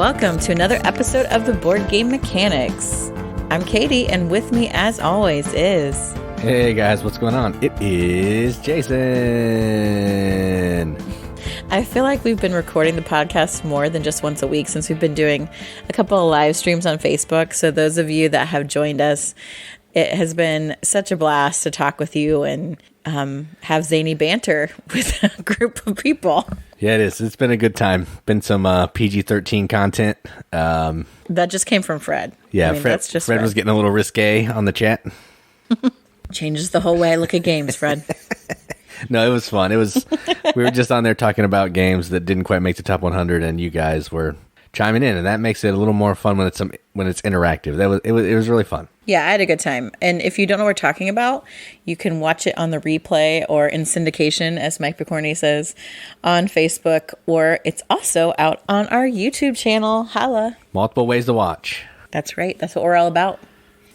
welcome to another episode of the Board Game Mechanics. I'm Katie, and with me, as always, is... Hey guys, what's going on? It is Jason. I feel like we've been recording the podcast more than just once a week since we've been doing a couple of live streams on Facebook. So those of you that have joined us, it has been such a blast to talk with you and have zany banter with a group of people. Yeah, it is. It's been a good time. Been some PG-13 content. That just came from Fred. Yeah, Fred was getting a little risque on the chat. Changes the whole way I look at games, Fred. No, it was fun. We were just on there talking about games that didn't quite make the top 100, and you guys were chiming in, and that makes it a little more fun when it's interactive. It was really fun. Yeah, I had a good time. And if you don't know what we're talking about, you can watch it on the replay or in syndication, as Mike Picorni says, on Facebook, or it's also out on our YouTube channel. Holla. Multiple ways to watch. That's right. That's what we're all about.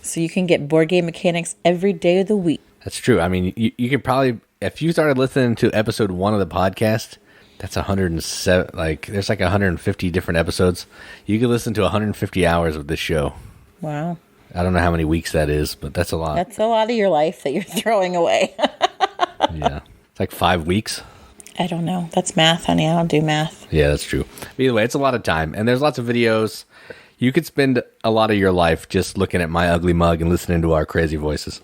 So you can get board game mechanics every day of the week. That's true. I mean, you could probably, if you started listening to episode 1 of the podcast, that's 107, there's 150 different episodes. You could listen to 150 hours of this show. Wow. I don't know how many weeks that is, but that's a lot. That's a lot of your life that you're throwing away. Yeah. It's like 5 weeks. I don't know. That's math, honey. I don't do math. Yeah, that's true. But either way, it's a lot of time. And there's lots of videos. You could spend a lot of your life just looking at my ugly mug and listening to our crazy voices.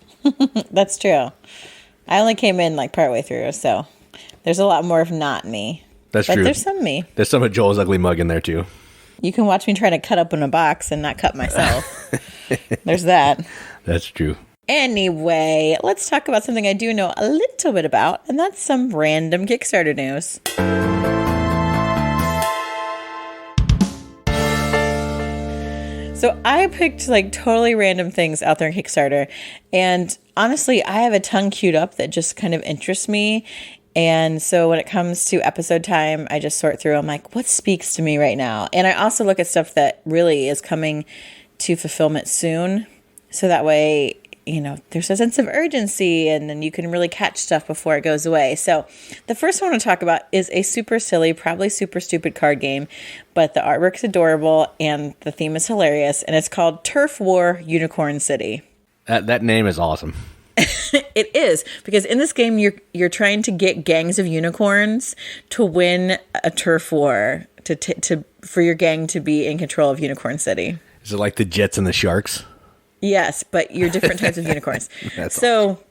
That's true. I only came in partway through, so there's a lot more of not me. That's true. But there's some me. There's some of Joel's ugly mug in there, too. You can watch me try to cut open a box and not cut myself. There's that. That's true. Anyway, let's talk about something I do know a little bit about, and that's some random Kickstarter news. So I picked totally random things out there in Kickstarter, and honestly, I have a ton queued up that just kind of interests me. And so when it comes to episode time, I just sort through. I'm like, what speaks to me right now? And I also look at stuff that really is coming to fulfillment soon. So that way, there's a sense of urgency and then you can really catch stuff before it goes away. So the first one I want to talk about is a super silly, probably super stupid card game, but the artwork's adorable and the theme is hilarious. And it's called Turf War Unicorn City. That name is awesome. It is, because in this game you're trying to get gangs of unicorns to win a turf war for your gang to be in control of Unicorn City. Is it like the Jets and the Sharks? Yes, but you're different types of unicorns. So awesome.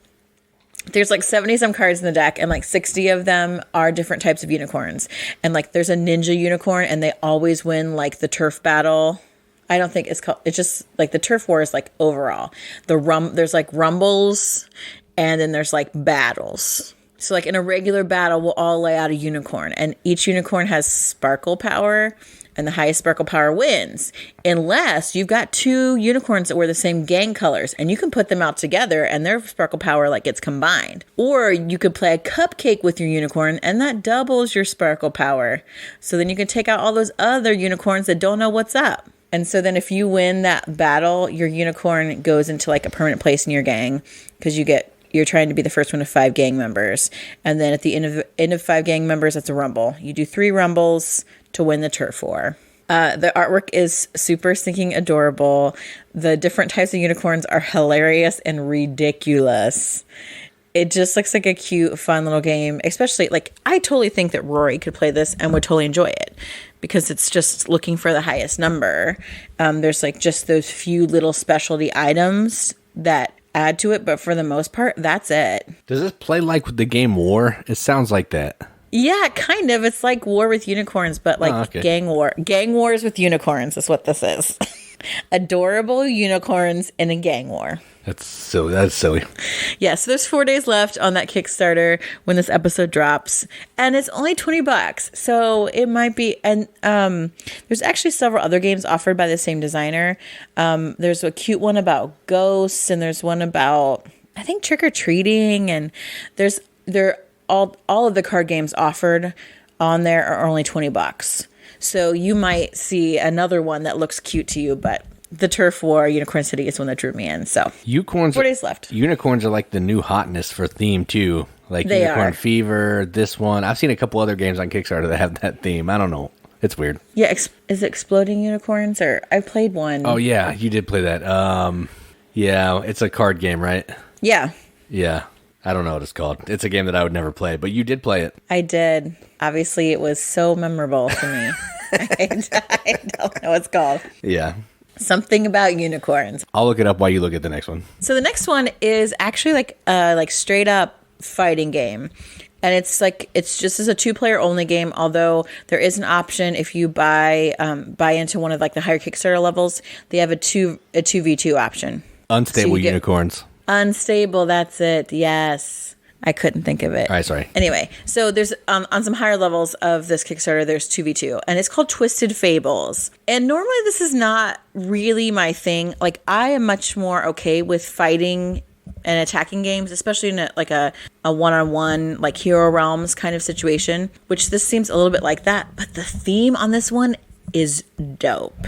There's 70 some cards in the deck, and 60 of them are different types of unicorns. And there's a ninja unicorn, and they always win the turf battle. I don't think it's called, it's just the turf war is overall. There's rumbles and then there's battles. So in a regular battle, we'll all lay out a unicorn and each unicorn has sparkle power and the highest sparkle power wins. Unless you've got 2 unicorns that wear the same gang colors and you can put them out together and their sparkle power gets combined. Or you could play a cupcake with your unicorn and that doubles your sparkle power. So then you can take out all those other unicorns that don't know what's up. And so then if you win that battle, your unicorn goes into a permanent place in your gang because you're trying to be the first one of 5 gang members. And then at the end of 5 gang members, it's a rumble. You do 3 rumbles to win the turf war. The artwork is super stinking adorable. The different types of unicorns are hilarious and ridiculous. It just looks like a cute, fun little game. Especially, I totally think that Rory could play this and would totally enjoy it. Because it's just looking for the highest number. There's just those few little specialty items that add to it. But for the most part, that's it. Does this play like the game War? It sounds like that. Yeah, kind of. It's like War with unicorns, but gang war. Gang wars with unicorns is what this is. Adorable unicorns in a gang war. That's silly. Yeah, so there's 4 days left on that Kickstarter when this episode drops, and it's only $20. So it might be, and there's actually several other games offered by the same designer. There's a cute one about ghosts, and there's one about I think trick or treating, and all of the card games offered on there are only $20. So you might see another one that looks cute to you, but the Turf War Unicorn City is one that drew me in. So 4 days left. Unicorns are the new hotness for theme too. Unicorn Fever, this one. I've seen a couple other games on Kickstarter that have that theme. I don't know. It's weird. Yeah, is it Exploding Unicorns? Or I played one. Oh, yeah, you did play that. Yeah, it's a card game, right? Yeah. Yeah. I don't know what it's called. It's a game that I would never play, but you did play it. I did. Obviously, it was so memorable to me. I don't know what it's called. Yeah. Something about unicorns. I'll look it up while you look at the next one. So the next one is actually like straight up fighting game. And it's just as a 2-player only game, although there is an option if you buy into one of like the higher Kickstarter levels, they have a 2v2 option. Unstable unicorns. Unstable, that's it. Yes. I couldn't think of it. All right, sorry. Anyway, so there's on some higher levels of this Kickstarter, there's 2v2, and it's called Twisted Fables. And normally this is not really my thing. Like, I am much more okay with fighting and attacking games, especially in a one-on-one, like Hero Realms kind of situation, which this seems a little bit like that. But the theme on this one is dope,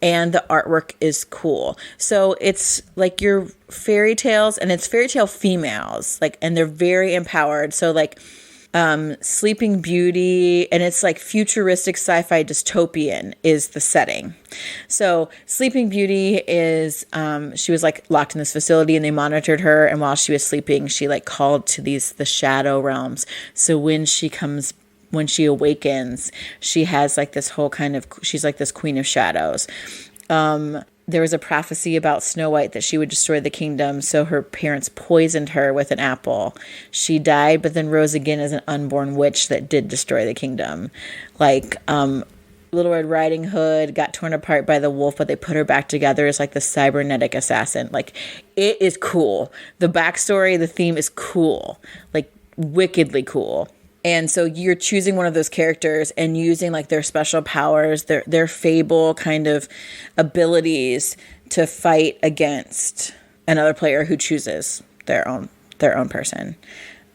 and the artwork is cool. So it's like your fairy tales, and it's fairy tale females, like, and they're very empowered. So like Sleeping Beauty, and it's like futuristic sci-fi dystopian is the setting. So Sleeping Beauty is she was like locked in this facility, and they monitored her, and while she was sleeping, she like called to the shadow realms. So when she awakens, she has like this whole she's like this queen of shadows. There was a prophecy about Snow White that she would destroy the kingdom, so her parents poisoned her with an apple. She died, but then rose again as an unborn witch that did destroy the kingdom. Like, Little Red Riding Hood got torn apart by the wolf, but they put her back together as like the cybernetic assassin. Like, it is cool. The backstory, the theme is cool. Like, wickedly cool. And so you're choosing one of those characters and using like their special powers, their fable kind of abilities to fight against another player who chooses their own person.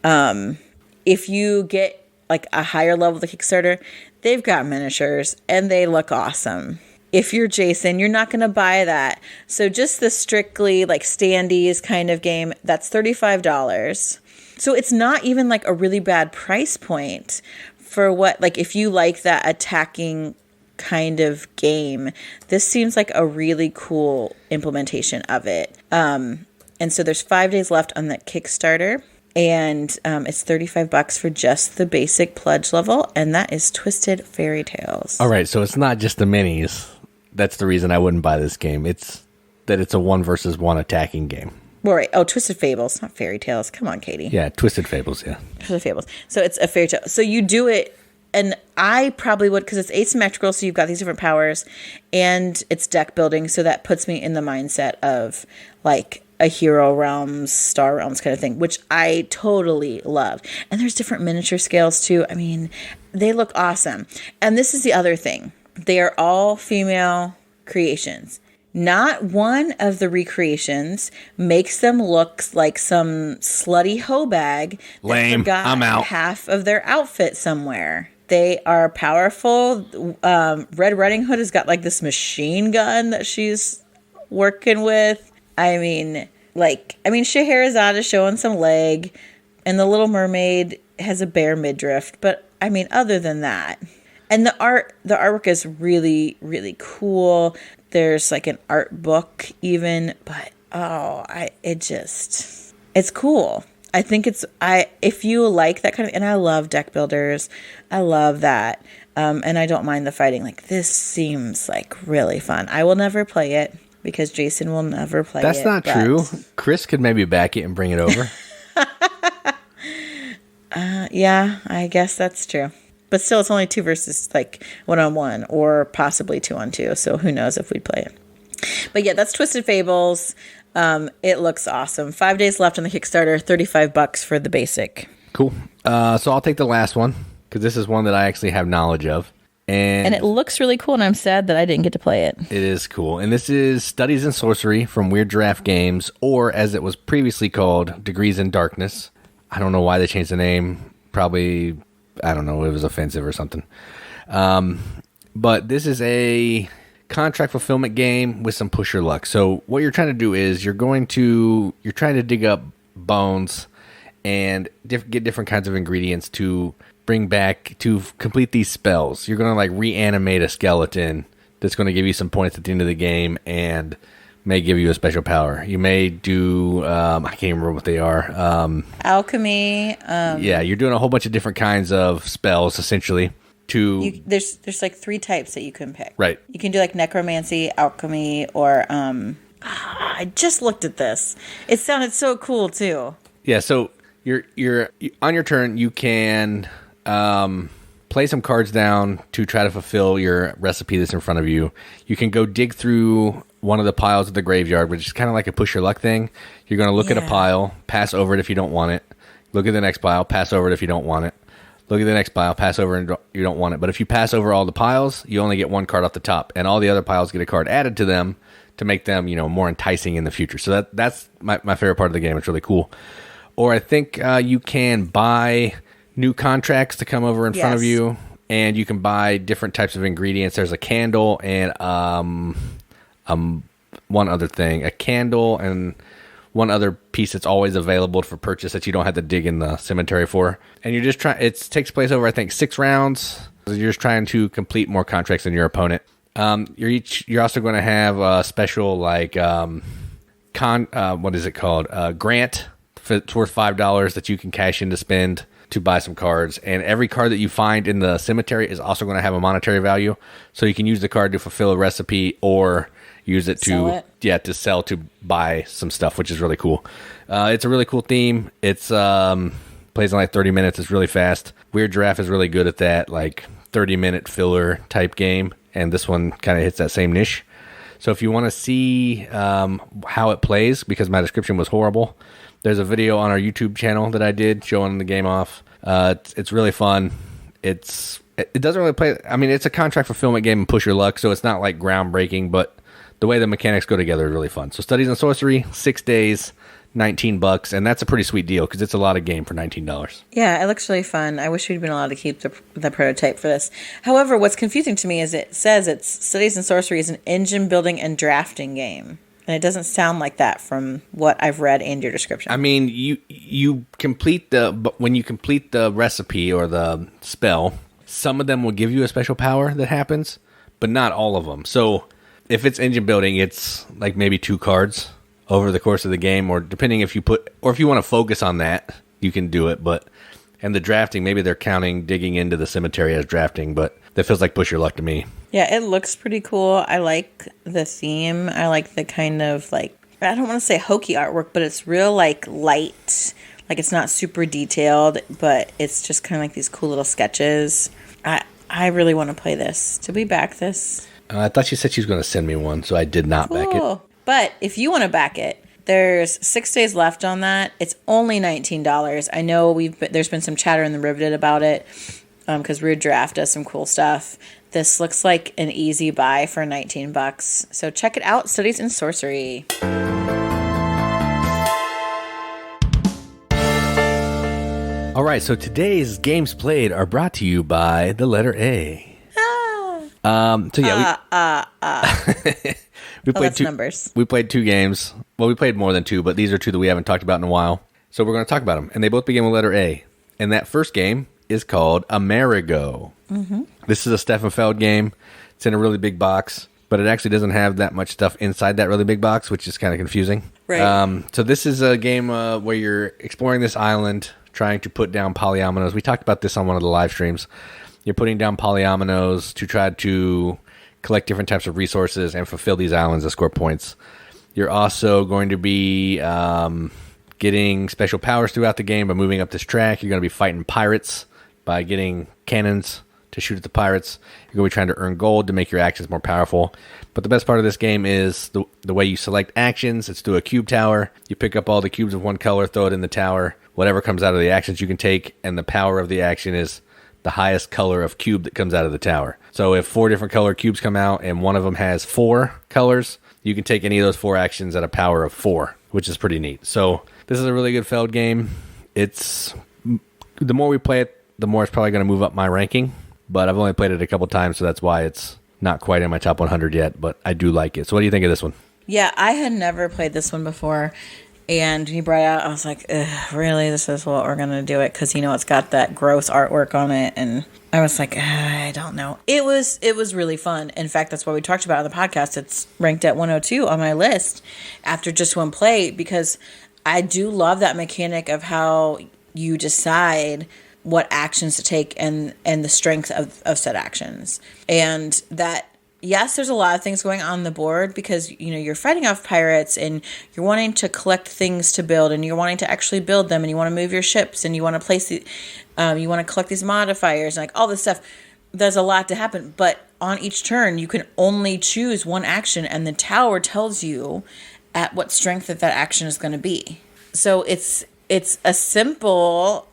If you get like a higher level of the Kickstarter, they've got miniatures and they look awesome. If you're Jason, you're not going to buy that. So just the strictly like standees kind of game, that's $35. So it's not even like a really bad price point for what, like if you like that attacking kind of game, this seems like a really cool implementation of it. And so there's 5 days left on that Kickstarter, and it's $35 for just the basic pledge level, and that is Twisted Fairy Tales. All right, so it's not just the minis. That's the reason I wouldn't buy this game. It's that it's a 1-versus-1 attacking game. Well, right. Oh, Twisted Fables, not Fairy Tales. Come on, Katie. Yeah, Twisted Fables, yeah. Twisted Fables. So it's a fairy tale. So you do it, and I probably would, because it's asymmetrical, so you've got these different powers, and it's deck building, so that puts me in the mindset of, like, a Hero Realms, Star Realms kind of thing, which I totally love. And there's different miniature scales, too. I mean, they look awesome. And this is the other thing. They are all female creations. Not one of the recreations makes them look like some slutty hoe bag that Lame. forgot I'm out. half of their outfit somewhere. They are powerful. Red Riding Hood has got like this machine gun that she's working with. I mean, Scheherazade is showing some leg, and the Little Mermaid has a bare midriff. But I mean, other than that, and the artwork is really, really cool. There's like an art book even, but it's cool. I think if you like that kind of, and I love deck builders, I love that. And I don't mind the fighting. Like, this seems like really fun. I will never play it because Jason will never play it. That's not true. Chris could maybe back it and bring it over. Yeah, I guess that's true. But still, it's only 2 versus like 1-on-1 or possibly 2-on-2. So who knows if we'd play it. But yeah, that's Twisted Fables. It looks awesome. 5 days left on the Kickstarter, $35 for the basic. Cool. So I'll take the last one because this is one that I actually have knowledge of. And it looks really cool, and I'm sad that I didn't get to play it. It is cool. And this is Studies in Sorcery from Weird Giraffe Games, or as it was previously called, Degrees in Darkness. I don't know why they changed the name. Probably, I don't know, it was offensive or something. But this is a contract fulfillment game with some push your luck. So what you're trying to do is you're trying to dig up bones and get different kinds of ingredients to bring back to complete these spells. You're going to like reanimate a skeleton that's going to give you some points at the end of the game and may give you a special power. You may do, I can't even remember what they are. Alchemy. Yeah, you're doing a whole bunch of different kinds of spells, essentially. There's like 3 types that you can pick. Right. You can do like necromancy, alchemy, or I just looked at this. It sounded so cool too. Yeah, so you're on your turn. You can play some cards down to try to fulfill your recipe that's in front of you. You can go dig through one of the piles of the graveyard, which is kind of like a push your luck thing. You're going to look at a pile, pass over it if you don't want it. Look at the next pile, pass over it if you don't want it. Look at the next pile, pass over and you don't want it. But if you pass over all the piles, you only get 1 card off the top, and all the other piles get a card added to them to make them, more enticing in the future. So that's my favorite part of the game. It's really cool. Or I think you can buy new contracts to come over in front of you, and you can buy different types of ingredients. There's a candle and one other thing, a candle and one other piece that's always available for purchase that you don't have to dig in the cemetery for. And you're just trying, it takes place over, I think, 6 rounds. You're just trying to complete more contracts than your opponent. You're also going to have a special, like, what is it called? Grant. It's worth $5 that you can cash in to spend to buy some cards. And every card that you find in the cemetery is also going to have a monetary value. So you can use the card to fulfill a recipe or use it to sell to buy some stuff, which is really cool. It's a really cool theme. It's plays in like 30 minutes. It's really fast. Weird Giraffe is really good at that, like 30-minute filler type game. And this one kind of hits that same niche. So if you want to see how it plays, because my description was horrible, there's a video on our YouTube channel that I did showing the game off. It's really fun. It doesn't really play. I mean, it's a contract fulfillment game and push your luck, so it's not like groundbreaking, but the way the mechanics go together is really fun. So Studies in Sorcery, 6 days, $19, and that's a pretty sweet deal because it's a lot of game for $19. Yeah, it looks really fun. I wish we'd been allowed to keep the prototype for this. However, what's confusing to me is it says it's Studies in Sorcery is an engine building and drafting game. And it doesn't sound like that from what I've read and your description. I mean, you complete when you complete the recipe or the spell, some of them will give you a special power that happens, but not all of them. So if it's engine building, it's like maybe 2 cards over the course of the game, or depending if you want to focus on that, you can do it. And the drafting, maybe they're counting digging into the cemetery as drafting, but that feels like push your luck to me. Yeah, it looks pretty cool. I like the theme. I like the kind of like, I don't want to say hokey artwork, but it's real like light. Like it's not super detailed, but it's just kind of like these cool little sketches. I really want to play this. Did we back this? I thought she said she was going to send me one, so I did not back it. But if you want to back it, there's 6 days left on that. It's only $19. I know there's been some chatter in the Riveted about it because Weird Giraffe does some cool stuff. This looks like an easy buy for $19. So check it out, Studies in Sorcery. All right, so today's games played are brought to you by the letter A. We played numbers. We played 2 games. Well, we played more than 2, but these are 2 that we haven't talked about in a while. So we're going to talk about them, and they both begin with letter A. And that first game is called Amerigo. Mm-hmm. This is a Steffenfeld game. It's in a really big box, but it actually doesn't have that much stuff inside that really big box, which is kind of confusing. Right. So this is a game where you're exploring this island, trying to put down polyominoes. We talked about this on one of the live streams. You're putting down polyominoes to try to collect different types of resources and fulfill these islands to score points. You're also going to be getting special powers throughout the game by moving up this track. You're going to be fighting pirates by getting cannons to shoot at the pirates. You're going to be trying to earn gold to make your actions more powerful. But the best part of this game is the way you select actions. It's through a cube tower. You pick up all the cubes of one color, throw it in the tower. Whatever comes out of the actions you can take, and the power of the action is the highest color of cube that comes out of the tower. So if 4 different color cubes come out and one of them has 4 colors, you can take any of those 4 actions at a power of 4, which is pretty neat. So this is a really good Feld game. The more we play it, the more it's probably going to move up my ranking, but I've only played it a couple times, so that's why it's not quite in my top 100 yet, but I do like it. So what do you think of this one? Yeah, I had never played this one before, And he brought it out. I was like, ugh, really? This is what we're going to do it? Because, it's got that gross artwork on it. And I was like, I don't know. It was really fun. In fact, that's what we talked about on the podcast. It's ranked at 102 on my list after just one play, because I do love that mechanic of how you decide what actions to take and the strength of said actions. And that, yes, there's a lot of things going on the board because, you're fighting off pirates and you're wanting to collect things to build and you're wanting to actually build them and you want to move your ships and you want to place you want to collect these modifiers and like all this stuff. There's a lot to happen, but on each turn you can only choose one action and the tower tells you at what strength that action is going to be. So it's a simple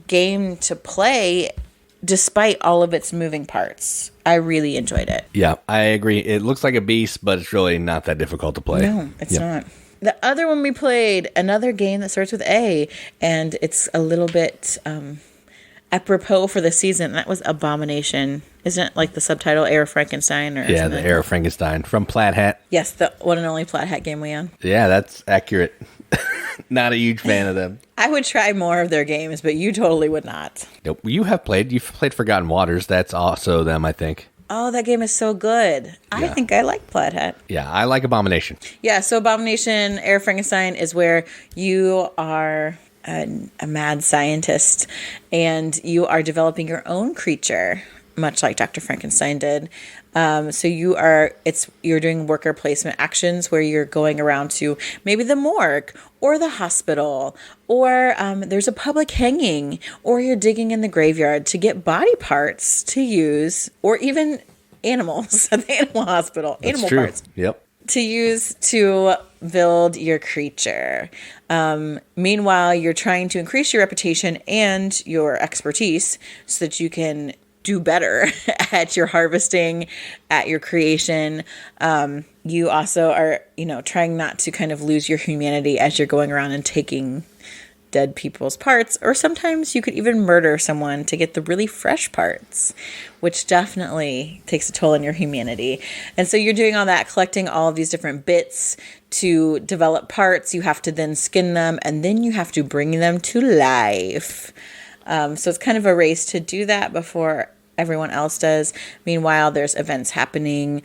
game to play despite all of its moving parts. I really enjoyed it. Yeah, I agree. It looks like a beast, but it's really not that difficult to play. No, it's not. The other one we played, another game that starts with A, and it's a little bit apropos for the season, and that was Abomination. Isn't it like the subtitle Heir of Frankenstein? Or yeah, the Heir of Frankenstein from Plaid Hat. Yes, the one and only Plaid Hat game we own. Yeah, that's accurate. Not a huge fan of them. I would try more of their games, but you totally would not. Nope. You've played Forgotten Waters. That's also them, I think. Oh, that game is so good. Yeah. I think I like Plaid Hat. Yeah, I like Abomination. Yeah, so Abomination, Heir of Frankenstein is where you are a mad scientist and you are developing your own creature, much like Dr. Frankenstein did. So you're doing worker placement actions where you're going around to maybe the morgue or the hospital, or there's a public hanging, or you're digging in the graveyard to get body parts to use, or even animals at the animal hospital. That's animal true. Parts. Yep. To use to build your creature. Meanwhile, you're trying to increase your reputation and your expertise so that you can do better at your harvesting, at your creation. You also are, trying not to kind of lose your humanity as you're going around and taking dead people's parts, or sometimes you could even murder someone to get the really fresh parts, which definitely takes a toll on your humanity. And so you're doing all that, collecting all of these different bits to develop parts. You have to then skin them, and then you have to bring them to life. So it's kind of a race to do that before everyone else does. Meanwhile, there's events happening.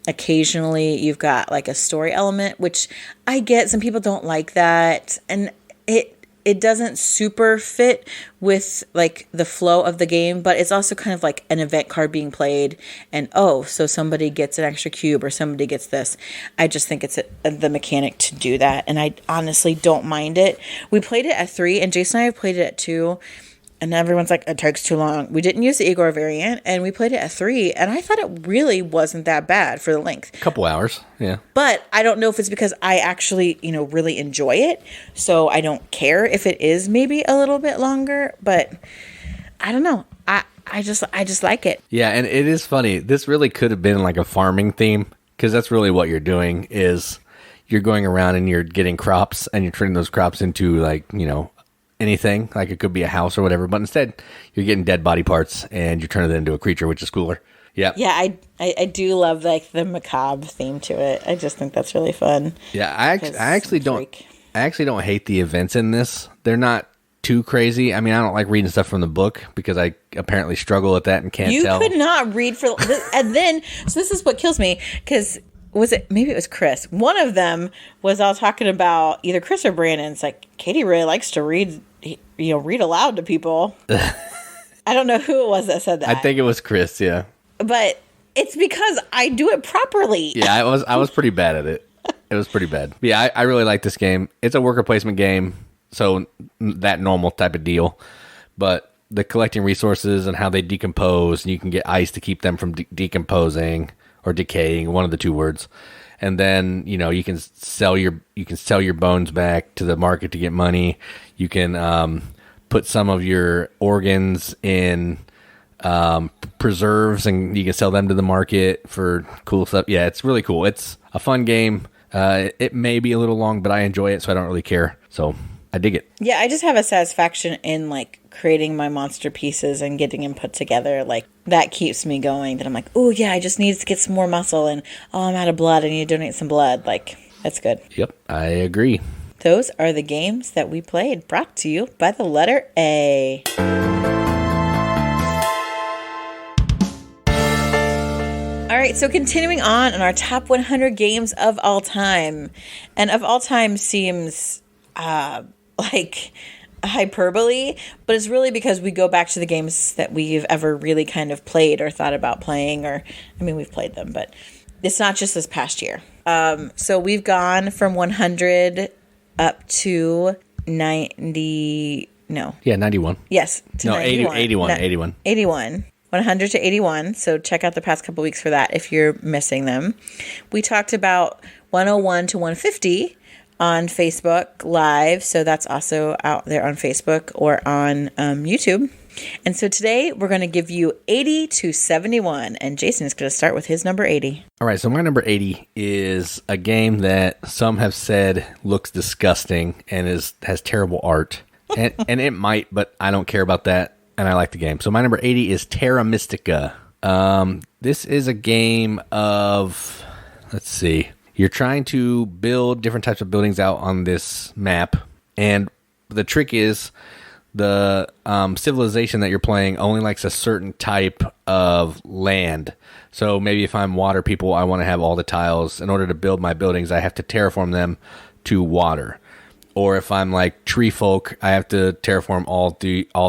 Occasionally, you've got like a story element, which I get. Some people don't like that, and it doesn't super fit with like the flow of the game, but it's also kind of like an event card being played, and so somebody gets an extra cube or somebody gets this. I just think it's the mechanic to do that, and I honestly don't mind it. We played it at 3, and Jason and I have played it at 2. And everyone's like, it takes too long. We didn't use the Igor variant, and we played it at 3, and I thought it really wasn't that bad for the length. Couple hours, yeah. But I don't know if it's because I actually, really enjoy it, so I don't care if it is maybe a little bit longer. But I don't know. I just like it. Yeah, and it is funny. This really could have been like a farming theme, because that's really what you're doing. Is you're going around and you're getting crops, and you're turning those crops into like anything, like it could be a house or whatever, but instead you're getting dead body parts and you're turning it into a creature, which is cooler. Yeah, I do love like the macabre theme to it. I just think that's really fun. Yeah, I actually don't hate the events in this. They're not too crazy. I mean, I don't like reading stuff from the book because I apparently struggle at that and can't tell. You could not read for and then so this is what kills me, because maybe it was Chris. One of them was all talking about either Chris or Brandon. It's like, Katie really likes to read aloud to people. I don't know who it was that said that. I think it was Chris, yeah. But it's because I do it properly. Yeah, I was pretty bad at it. It was pretty bad. But yeah, I really like this game. It's a worker placement game, so that normal type of deal. But the collecting resources and how they decompose, and you can get ice to keep them from decomposing or decaying, one of the two words. And then, you can sell your bones back to the market to get money. You can put some of your organs in preserves, and you can sell them to the market for cool stuff. Yeah, it's really cool. It's a fun game. It may be a little long, but I enjoy it, so I don't really care. So I dig it. Yeah, I just have a satisfaction in like creating my monster pieces and getting them put together. Like that keeps me going. That I'm like, oh yeah, I just need to get some more muscle, and I'm out of blood. I need to donate some blood. Like that's good. Yep, I agree. those are the games that we played, brought to you by the letter A. All right, so continuing on in our top 100 games of all time. And of all time seems like hyperbole, but it's really because we go back to the games that we've ever really kind of played or thought about playing, or, I mean, we've played them, but it's not just this past year. So we've gone from 100 up to 90, no. Yeah, 91. Yes, to no, 91. 81. 81. 100 to 81. So check out the past couple weeks for that if you're missing them. We talked about 101 to 150 on Facebook Live. So that's also out there on Facebook or on YouTube. And so today we're going to give you 80 to 71. And Jason is going to start with his number 80. All right, so my number 80 is a game that some have said looks disgusting and has terrible art. And it might, but I don't care about that. And I like the game. So my number 80 is Terra Mystica. This is a game of, let's see, you're trying to build different types of buildings out on this map. And the trick is the civilization that you're playing only likes a certain type of land. So maybe if I'm water people, I want to have all the tiles. In order to build my buildings, I have to terraform them to water. Or if I'm like tree folk, I have to terraform all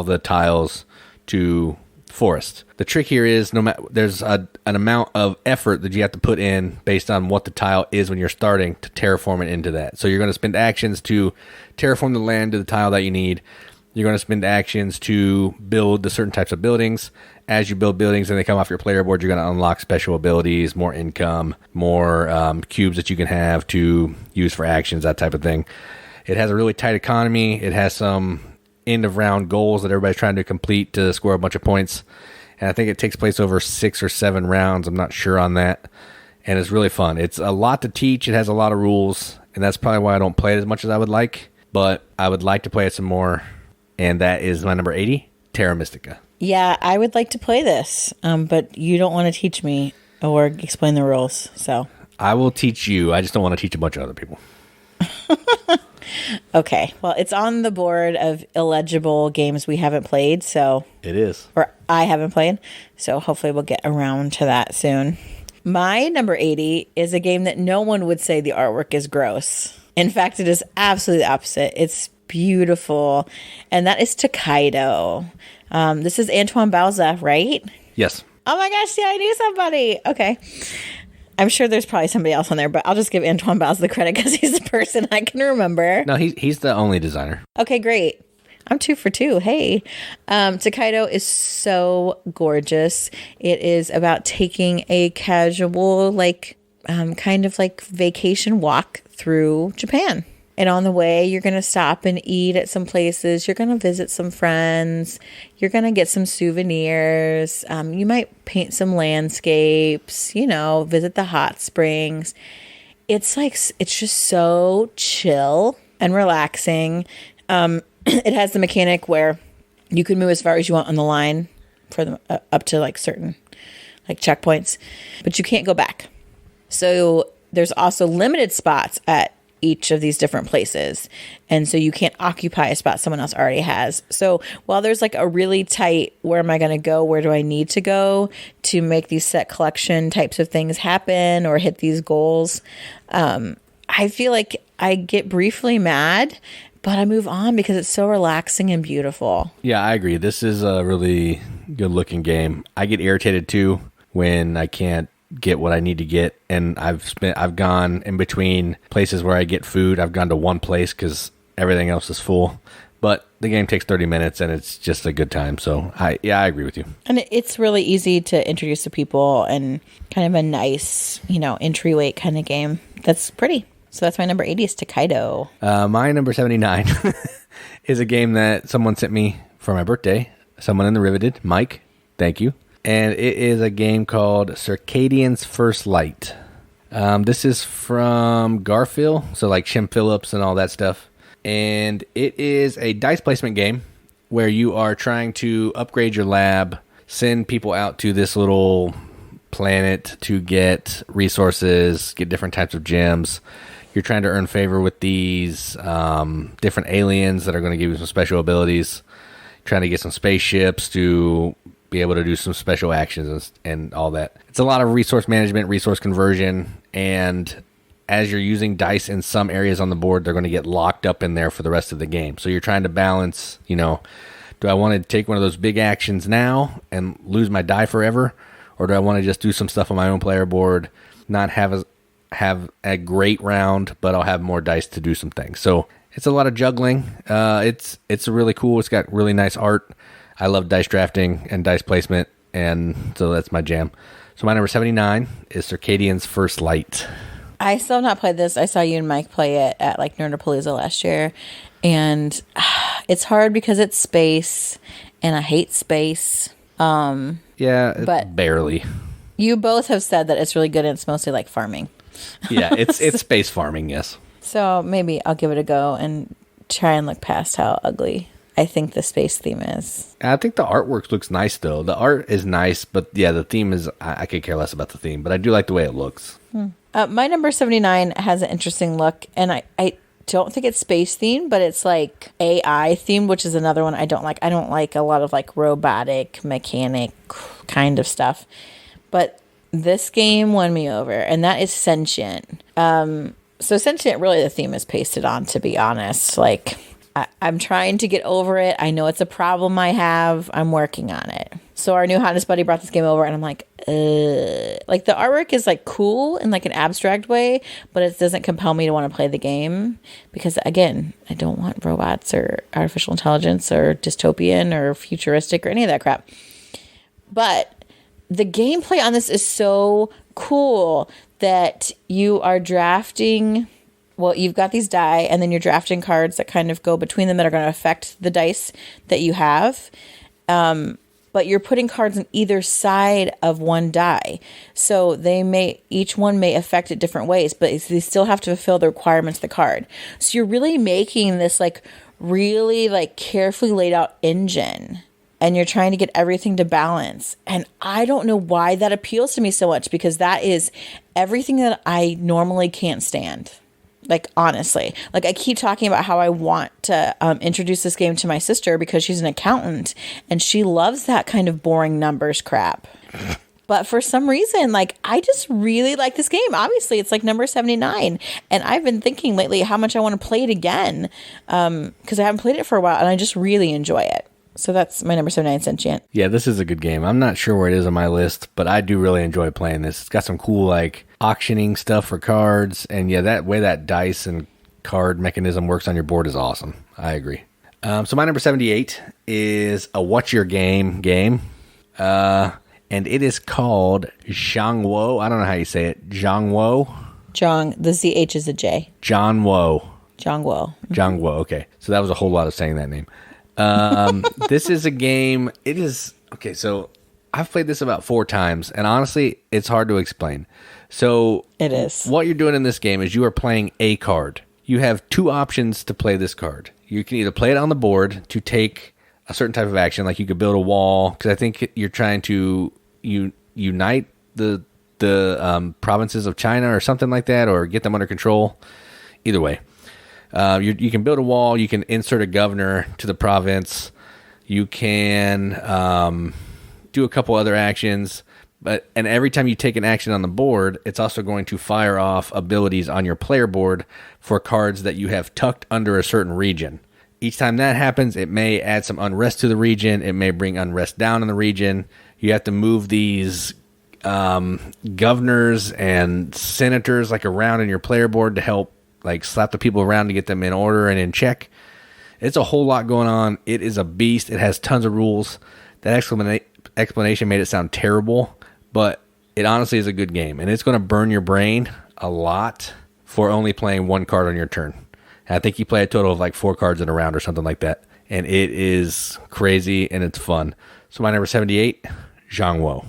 the tiles to forest. The trick here is there's an amount of effort that you have to put in based on what the tile is when you're starting to terraform it into that. So you're going to spend actions to terraform the land to the tile that you need. You're going to spend actions to build the certain types of buildings. As you build buildings and they come off your player board, you're going to unlock special abilities, more income, more cubes that you can have to use for actions, that type of thing. It has a really tight economy. It has some end-of-round goals that everybody's trying to complete to score a bunch of points. And I think it takes place over 6 or 7 rounds. I'm not sure on that. And it's really fun. It's a lot to teach. It has a lot of rules. And that's probably why I don't play it as much as I would like. But I would like to play it some more. And that is my number 80, Terra Mystica. Yeah, I would like to play this. But you don't want to teach me or explain the rules. So I will teach you. I just don't want to teach a bunch of other people. Okay, well, it's on the board of illegible games we haven't played, so... It is. Or I haven't played, so hopefully we'll get around to that soon. My number 80 is a game that no one would say the artwork is gross. In fact, it is absolutely the opposite. It's beautiful, and that is Tokaido. This is Antoine Bauza, right? Yes. Oh my gosh, yeah, I knew somebody. Okay. I'm sure there's probably somebody else on there, but I'll just give Antoine Bauza the credit because he's the person I can remember. No, he's the only designer. Okay, great. I'm 2 for 2. Hey. Tokaido is so gorgeous. It is about taking a casual, kind of like vacation walk through Japan. And on the way, you're going to stop and eat at some places. You're going to visit some friends. You're going to get some souvenirs. You might paint some landscapes, visit the hot springs. It's just so chill and relaxing. It has the mechanic where you can move as far as you want on the line for them up to certain checkpoints, but you can't go back. So there's also limited spots at each of these different places, and so you can't occupy a spot someone else already has. So while there's a really tight where am I going to go, where do I need to go to make these set collection types of things happen or hit these goals, I feel like I get briefly mad, but I move on because it's so relaxing and beautiful. Yeah, I agree. This is a really good looking game. I get irritated too when I can't get what I need to get, and I've gone in between places where I get food. I've gone to one place because everything else is full, but the game takes 30 minutes and it's just a good time. So I agree with you. And it's really easy to introduce to people and kind of a nice, entry weight kind of game that's pretty. So that's my number 80 is Tokaido. My number 79 is a game that someone sent me for my birthday. Someone in the Riveted, Mike, thank you. And it is a game called Circadians First Light. This is from Garfield, so like Shem Phillips and all that stuff. And it is a dice placement game where you are trying to upgrade your lab, send people out to this little planet to get resources, get different types of gems. You're trying to earn favor with these different aliens that are going to give you some special abilities. Trying to get some spaceships to be able to do some special actions and all that. It's a lot of resource management, resource conversion, and as you're using dice in some areas on the board, they're going to get locked up in there for the rest of the game. So you're trying to balance, do I want to take one of those big actions now and lose my die forever? Or do I want to just do some stuff on my own player board, not have a great round, but I'll have more dice to do some things. So it's a lot of juggling. It's really cool. It's got really nice art. I love dice drafting and dice placement, and so that's my jam. So my number 79 is Circadians First Light. I still have not played this. I saw you and Mike play it at like Nerdapalooza last year, and it's hard because it's space, and I hate space. But barely. You both have said that it's really good, and it's mostly like farming. Yeah, it's space farming, yes. So maybe I'll give it a go and try and look past how ugly I think the space theme is. I think the artwork looks nice, though. The art is nice, but yeah, the theme is, I could care less about the theme, but I do like the way it looks. My number 79 has an interesting look, and I don't think it's space themed, but it's like AI themed, which is another one I don't like. I don't like a lot of like robotic, mechanic kind of stuff. But this game won me over, and that is Sentient. So Sentient, really the theme is pasted on, to be honest. Like, I'm trying to get over it. I know it's a problem I have. I'm working on it. So our new hottest buddy brought this game over, and I'm like, like the artwork is like cool in like an abstract way, but it doesn't compel me to want to play the game because, again, I don't want robots or artificial intelligence or dystopian or futuristic or any of that crap. But the gameplay on this is so cool that you are drafting. Well, you've got these die, and then you're drafting cards that kind of go between them that are going to affect the dice that you have. But you're putting cards on either side of one die. So each one may affect it different ways, but they still have to fulfill the requirements of the card. So you're really making this like really like carefully laid out engine, and you're trying to get everything to balance. And I don't know why that appeals to me so much, because that is everything that I normally can't stand. Like, honestly, like I keep talking about how I want to introduce this game to my sister because she's an accountant and she loves that kind of boring numbers crap. But for some reason, like, I just really like this game. Obviously, it's like number 79. And I've been thinking lately how much I want to play it again because I haven't played it for a while, and I just really enjoy it. So that's my number 79, Sentient. Yeah, this is a good game. I'm not sure where it is on my list, but I do really enjoy playing this. It's got some cool, like, auctioning stuff for cards. And yeah, that way that dice and card mechanism works on your board is awesome. I agree. So my number 78 is a What's Your Game game. And it is called Zhanguo. I don't know how you say it. Zhanguo? The ZH is a J. Zhanguo. Zhanguo. Okay. So that was a whole lot of saying that name. This is a game. It is okay. So I've played this about 4 times, and honestly, it's hard to explain. So it is. What you're doing in this game is you are playing a card. You have 2 options to play this card. You can either play it on the board to take a certain type of action, like you could build a wall, because I think you're trying to unite the provinces of China or something like that, or get them under control. Either way. You can build a wall. You can insert a governor to the province. You can do a couple other actions. And every time you take an action on the board, it's also going to fire off abilities on your player board for cards that you have tucked under a certain region. Each time that happens, it may add some unrest to the region. It may bring unrest down in the region. You have to move these governors and senators like around in your player board to help like slap the people around to get them in order and in check. It's a whole lot going on. It is a beast. It has tons of rules. That explanation made it sound terrible, but it honestly is a good game. And it's going to burn your brain a lot for only playing 1 card on your turn. And I think you play a total of like 4 cards in a round or something like that. And it is crazy and it's fun. So my number 78, Zhanguo.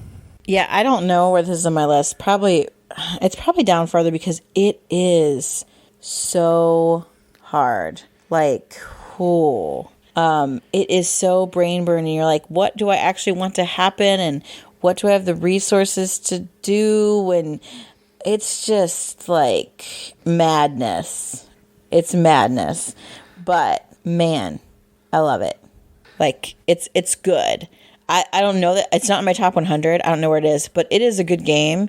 Yeah, I don't know where this is on my list. It's probably down further because it is so hard. Like, cool. It is so brain burning. You're like, what do I actually want to happen? And what do I have the resources to do? And it's just like madness. It's madness. But man, I love it. Like it's good. I don't know that it's not in my top 100. I don't know where it is, but it is a good game.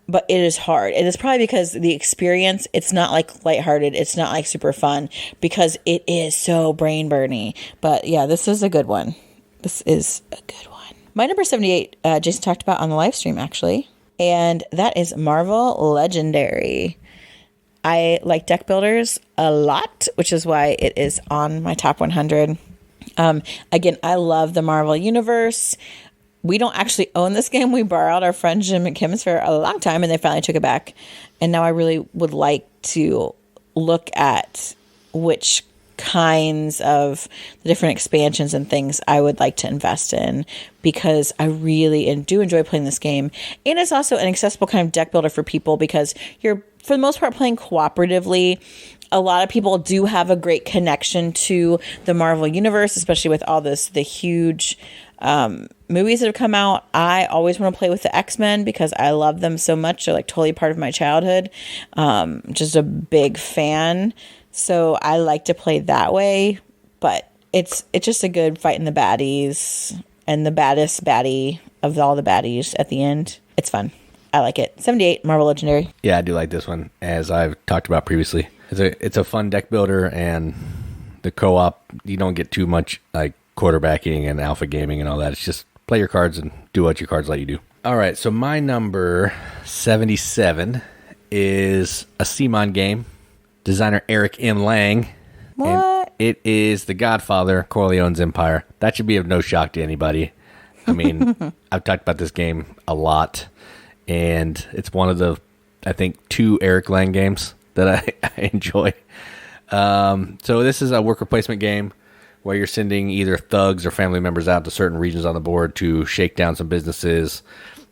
But it is hard. It is probably because the experience, it's not like lighthearted. It's not like super fun because it is so brain burny. But yeah, this is a good one. This is a good one. My number 78, Jason talked about on the live stream actually. And that is Marvel Legendary. I like deck builders a lot, which is why it is on my top 100. Again, I love the Marvel universe. We don't actually own this game. We borrowed our friend Jim McKim's for a long time, and they finally took it back. And now I really would like to look at which kinds of the different expansions and things I would like to invest in, because I really do enjoy playing this game. And it's also an accessible kind of deck builder for people because you're, for the most part, playing cooperatively. A lot of people do have a great connection to the Marvel universe, especially with all the huge movies that have come out. I always want to play with the X-Men because I love them so much. They're like totally part of my childhood. Just a big fan. So I like to play that way, but it's just a good fight in the baddies and the baddest baddie of all the baddies at the end. It's fun. I like it. 78 Marvel Legendary. Yeah, I do like this one, as I've talked about previously. It's a fun deck builder, and the co-op, you don't get too much like quarterbacking and alpha gaming and all that. It's just play your cards and do what your cards let you do. All right, so my number 77 is a CMON game. Designer Eric M. Lang. What? And it is the Godfather, Corleone's Empire. That should be of no shock to anybody. I mean, I've talked about this game a lot, and it's one of the, I think, 2 Eric Lang games that I enjoy. So this is a worker placement game where you're sending either thugs or family members out to certain regions on the board to shake down some businesses,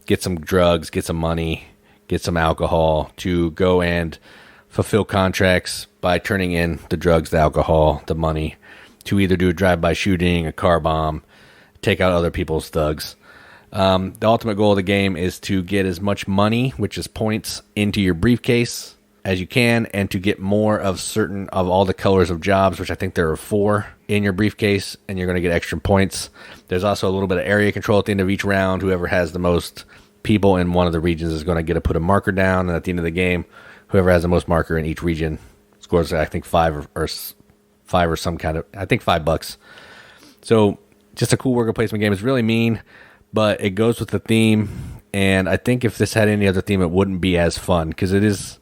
get some drugs, get some money, get some alcohol, to go and fulfill contracts by turning in the drugs, the alcohol, the money, to either do a drive-by shooting, a car bomb, take out other people's thugs. The ultimate goal of the game is to get as much money, which is points, into your briefcase as you can, and to get more of certain of all the colors of jobs, which I think there are 4 in your briefcase, and you're going to get extra points. There's also a little bit of area control at the end of each round. Whoever has the most people in one of the regions is going to get to put a marker down, and at the end of the game, whoever has the most marker in each region scores, I think, 5 or some kind of, I think $5. So just a cool worker placement game. It's really mean, but it goes with the theme. And I think if this had any other theme, it wouldn't be as fun, because it is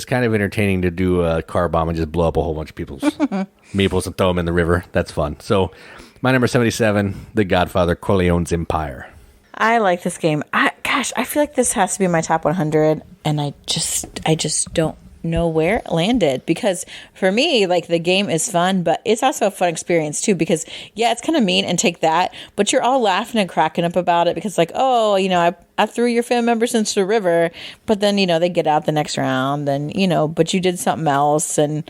kind of entertaining to do a car bomb and just blow up a whole bunch of people's meeples and throw them in the river. That's fun. So my number 77, The Godfather, Corleone's Empire. I like this game. I feel like this has to be my top 100, and I just don't know where it landed, because for me, like, the game is fun, but it's also a fun experience too, because yeah, it's kind of mean and take that, but you're all laughing and cracking up about it because, like, oh, I threw your family members into the river, but then, they get out the next round, and, but you did something else, and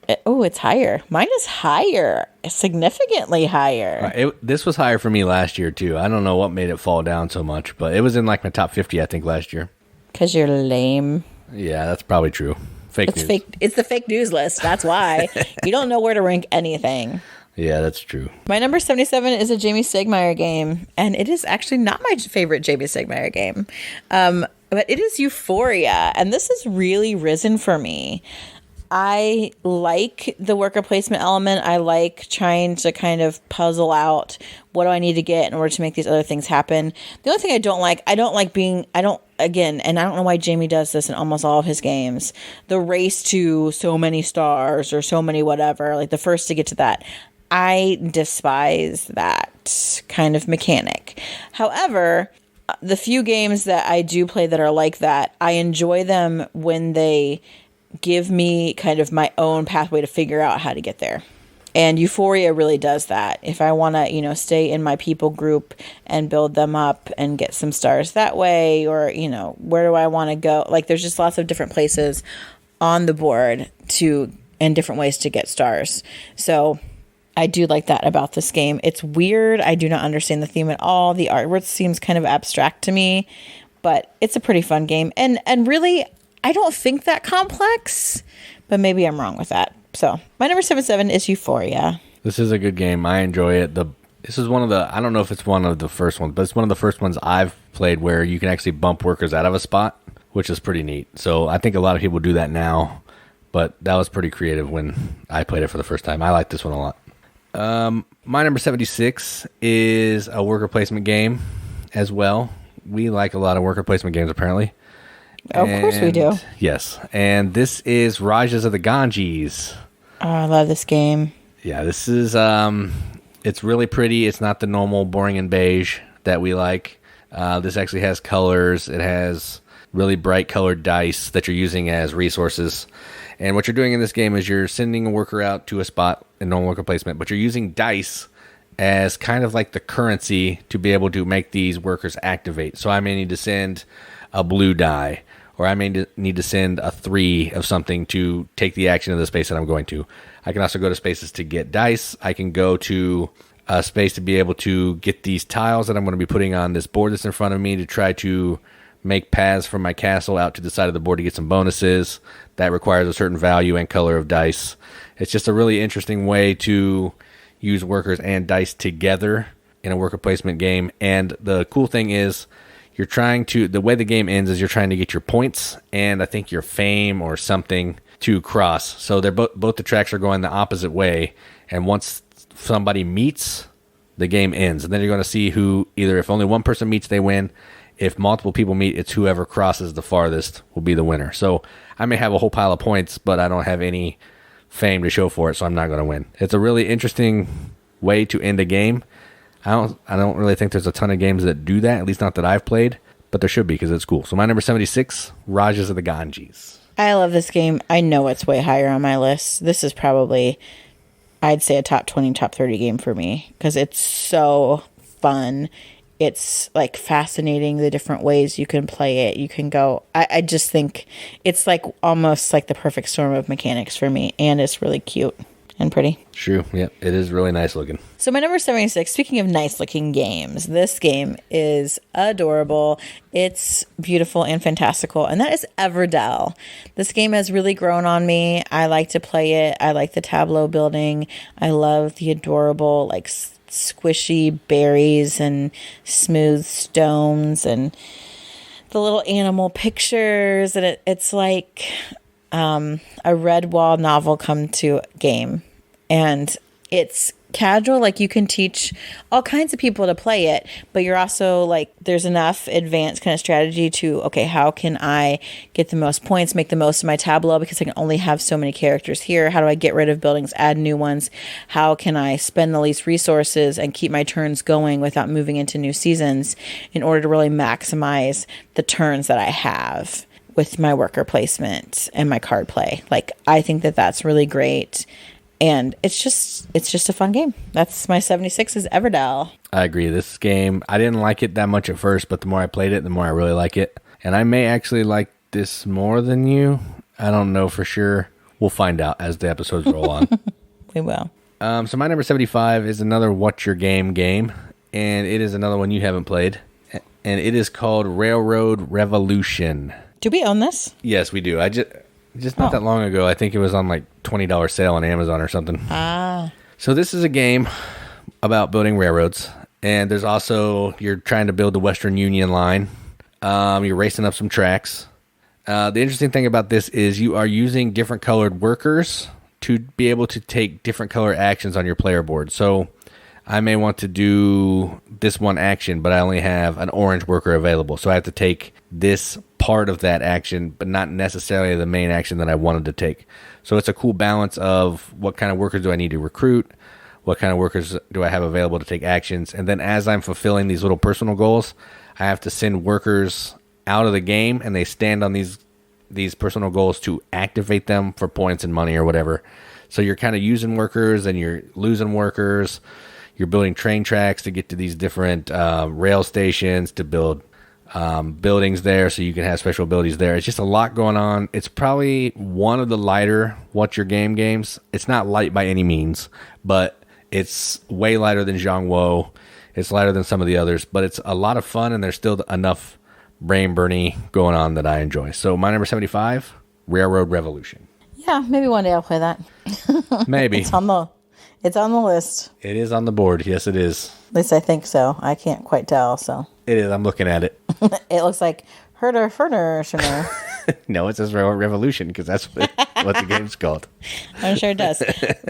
it's higher. Mine is higher, significantly higher. This was higher for me last year too. I don't know what made it fall down so much, but it was in like my top 50, I think, last year. Because you're lame. Yeah, that's probably true. It's news. It's the fake news list. That's why. You don't know where to rank anything. Yeah, that's true. My number 77 is a Jamie Stegmaier game, and it is actually not my favorite Jamie Stegmaier game, but it is Euphoria, and this has really risen for me. I like the worker placement element. I like trying to kind of puzzle out what do I need to get in order to make these other things happen. The only thing I don't like again, and I don't know why Jamie does this in almost all of his games, the race to so many stars or so many whatever, like the first to get to that. I despise that kind of mechanic. However, the few games that I do play that are like that, I enjoy them when they give me kind of my own pathway to figure out how to get there. And Euphoria really does that. If I want to, stay in my people group and build them up and get some stars that way, or, where do I want to go? Like, there's just lots of different places on the board and different ways to get stars. So I do like that about this game. It's weird. I do not understand the theme at all. The artwork seems kind of abstract to me, but it's a pretty fun game. And really, I don't think that complex, but maybe I'm wrong with that. So my number 77 is Euphoria. This is a good game. I enjoy it. This is one of the, I don't know if it's one of the first ones, but it's one of the first ones I've played where you can actually bump workers out of a spot, which is pretty neat. So I think a lot of people do that now, but that was pretty creative when I played it for the first time. I like this one a lot. My number 76 is a worker placement game as well. We like a lot of worker placement games, apparently. Of course we do. Yes. And this is Rajas of the Ganges. Oh, I love this game. Yeah, this is, it's really pretty. It's not the normal boring and beige that we like. This actually has colors. It has really bright colored dice that you're using as resources. And what you're doing in this game is you're sending a worker out to a spot in normal worker placement, but you're using dice as kind of like the currency to be able to make these workers activate. So I may need to send a blue die, or I may need to send a 3 of something to take the action of the space that I'm going to. I can also go to spaces to get dice. I can go to a space to be able to get these tiles that I'm going to be putting on this board that's in front of me to try to make paths from my castle out to the side of the board to get some bonuses. That requires a certain value and color of dice. It's just a really interesting way to use workers and dice together in a worker placement game. And the cool thing is you're trying to, the way the game ends is you're trying to get your points and I think your fame or something to cross. So they're both the tracks are going the opposite way. And once somebody meets, the game ends. And then you're going to see who, either if only one person meets, they win. If multiple people meet, it's whoever crosses the farthest will be the winner. So I may have a whole pile of points, but I don't have any fame to show for it, so I'm not going to win. It's a really interesting way to end a game. I don't really think there's a ton of games that do that, at least not that I've played, but there should be because it's cool. So my number 76, Rajas of the Ganges. I love this game. I know it's way higher on my list. This is probably, I'd say, a top 20, top 30 game for me because it's so fun. It's like fascinating the different ways you can play it. You can go, I just think it's like almost like the perfect storm of mechanics for me. And it's really cute and pretty. True. Yep. It is really nice looking. So my number 76, speaking of nice looking games, this game is adorable. It's beautiful and fantastical. And that is Everdell. This game has really grown on me. I like to play it. I like the tableau building. I love the adorable, like, squishy berries and smooth stones and the little animal pictures, and it's like a Redwall novel come to game, and it's casual. Like you can teach all kinds of people to play it, but you're also like there's enough advanced kind of strategy to, okay, how can I get the most points, make the most of my tableau because I can only have so many characters here? How do I get rid of buildings, add new ones? How can I spend the least resources and keep my turns going without moving into new seasons in order to really maximize the turns that I have with my worker placement and my card play? Like I think that that's really great. And it's just a fun game. That's my 76 is Everdell. I agree. This game, I didn't like it that much at first, but the more I played it, the more I really like it. And I may actually like this more than you. I don't know for sure. We'll find out as the episodes roll on. We will. So my number 75 is another What's Your Game game. And it is another one you haven't played. And it is called Railroad Revolution. Do we own this? Yes, we do. Just not that long ago, I think it was on like $20 sale on Amazon or something. Ah. So this is a game about building railroads. And there's also, you're trying to build the Western Union line. You're racing up some tracks. The interesting thing about this is you are using different colored workers to be able to take different color actions on your player board. So I may want to do this one action, but I only have an orange worker available. So I have to take this part of that action, but not necessarily the main action that I wanted to take. So it's a cool balance of what kind of workers do I need to recruit, what kind of workers do I have available to take actions, and then as I'm fulfilling these little personal goals, I have to send workers out of the game, and they stand on these personal goals to activate them for points and money or whatever. So you're kind of using workers, and you're losing workers. You're building train tracks to get to these different rail stations to build buildings there so you can have special abilities there. It's just a lot going on. It's probably one of the lighter What's Your Game games. It's not light by any means, but it's way lighter than Zhanguo. It's lighter than some of the others, but it's a lot of fun, and there's still enough brain burny going on that I enjoy. So my number 75, Railroad Revolution. Yeah, maybe one day I'll play that. Maybe. It's on the list. It is on the board. Yes, it is. At least I think so. I can't quite tell, so. It is. I'm looking at it. It looks like Herder. No, it says Railroad Revolution because that's what the game's called. I'm sure it does.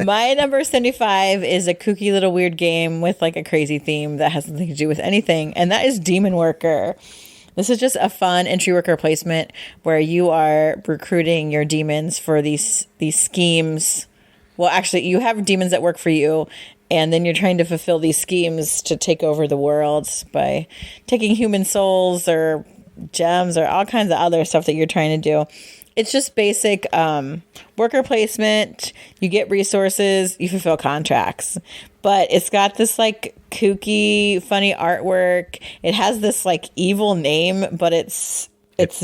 My number 75 is a kooky little weird game with like a crazy theme that has nothing to do with anything, and that is Demon Worker. This is just a fun entry worker placement where you are recruiting your demons for these schemes. Well, actually, you have demons that work for you, and then you're trying to fulfill these schemes to take over the world by taking human souls or gems or all kinds of other stuff that you're trying to do. It's just basic worker placement. You get resources, you fulfill contracts. But it's got this like kooky, funny artwork. It has this like evil name, but it's